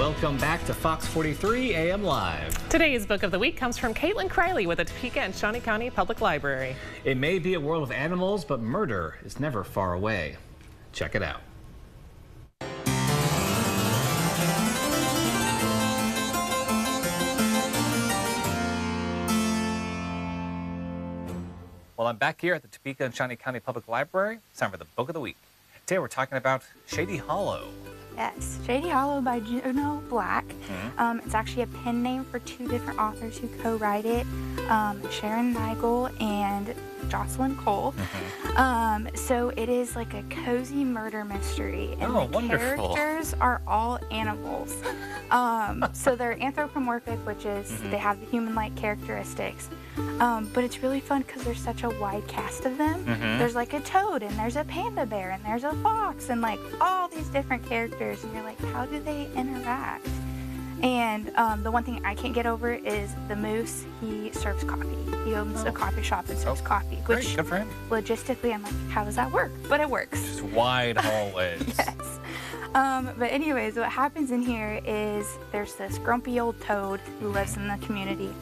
Welcome back to Fox 43 AM Live. Today's book of the week comes from Caitlin Criley with the Topeka and Shawnee County Public Library. It may be a world of animals, but murder is never far away. Check it out. Well, I'm back here at the Topeka and Shawnee County Public Library. It's time for the book of the week. Today we're talking about Shady Hollow. Yes, Shady Hollow by Juno Black. It's actually a pen name for two different authors who co-write it, Sharon Nigel and Jocelyn Cole. So it is like a cozy murder mystery, and the wonderful. Characters are all animals. So they're anthropomorphic, which is they have the human-like characteristics. But it's really fun because there's such a wide cast of them. There's like a toad, and there's a panda bear, and there's a fox, and like all these different characters, and you're like, how do they interact? And the one thing I can't get over is the moose. He serves coffee. He owns a coffee shop and serves coffee. Great, which good for him. Logistically, I'm like, how does that work? But it works. Just wide hallways. Yes. But anyways, what happens in here is there's this grumpy old toad who lives in the community,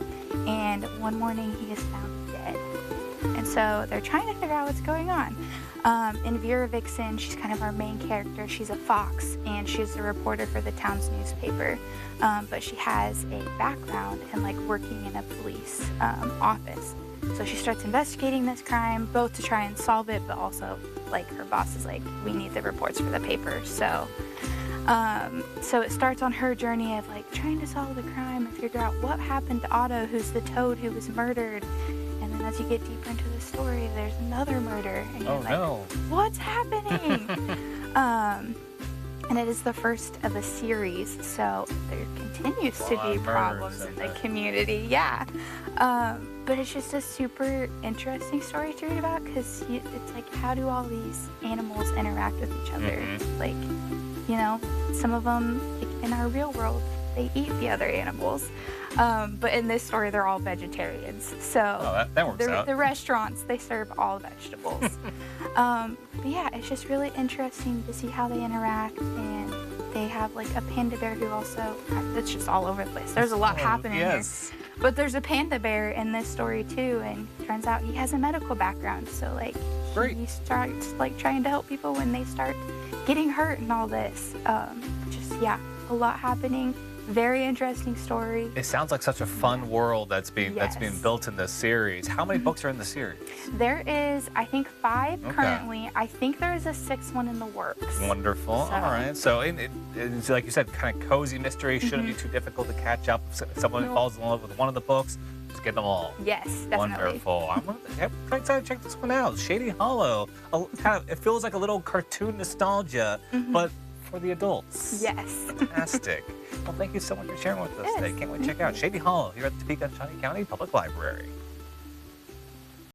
and one morning he is found dead. And so they're trying to figure out what's going on. And Vera Vixen, she's kind of our main character. She's a fox, and she's a reporter for the town's newspaper. But she has a background in like working in a police office. So she starts investigating this crime, both to try and solve it, but also like her boss is like, we need the reports for the paper. So it starts on her journey of like trying to solve the crime and figure out what happened to Otto, who's the toad who was murdered. And then as you get deeper into the story, there's another murder, and you're like, what's happening? And it is the first of a series, so there continues to be problems in the community. Yeah. But it's just a super interesting story to read about, because it's like, how do all these animals interact with each other? Like, you know, some of them, like in our real world, they eat the other animals. But in this story, they're all vegetarians. So that works out. The restaurants, they serve all vegetables. But yeah, it's just really interesting to see how they interact. And they have like a panda bear who also, it's just all over the place. There's a lot happening here. But there's a panda bear in this story too. And turns out he has a medical background. So like, he starts like trying to help people when they start getting hurt and all this. Yeah, a lot happening. Very interesting story. It sounds like such a fun world that's being built in this series. How many books are in the series? There is, I think, 5 currently. I think there is a 6th one in the works. Wonderful. All right. So it's like you said, kind of cozy mystery. Shouldn't be too difficult to catch up. If someone falls in love with one of the books, just get them all. Yes, definitely. Wonderful. I'm excited to check this one out. Shady Hollow. It feels like a little cartoon nostalgia, but for the adults. Yes. Fantastic. Well, thank you so much for sharing with us today. Can't wait to check out Shady Hollow here at the Topeka and Shawnee County Public Library.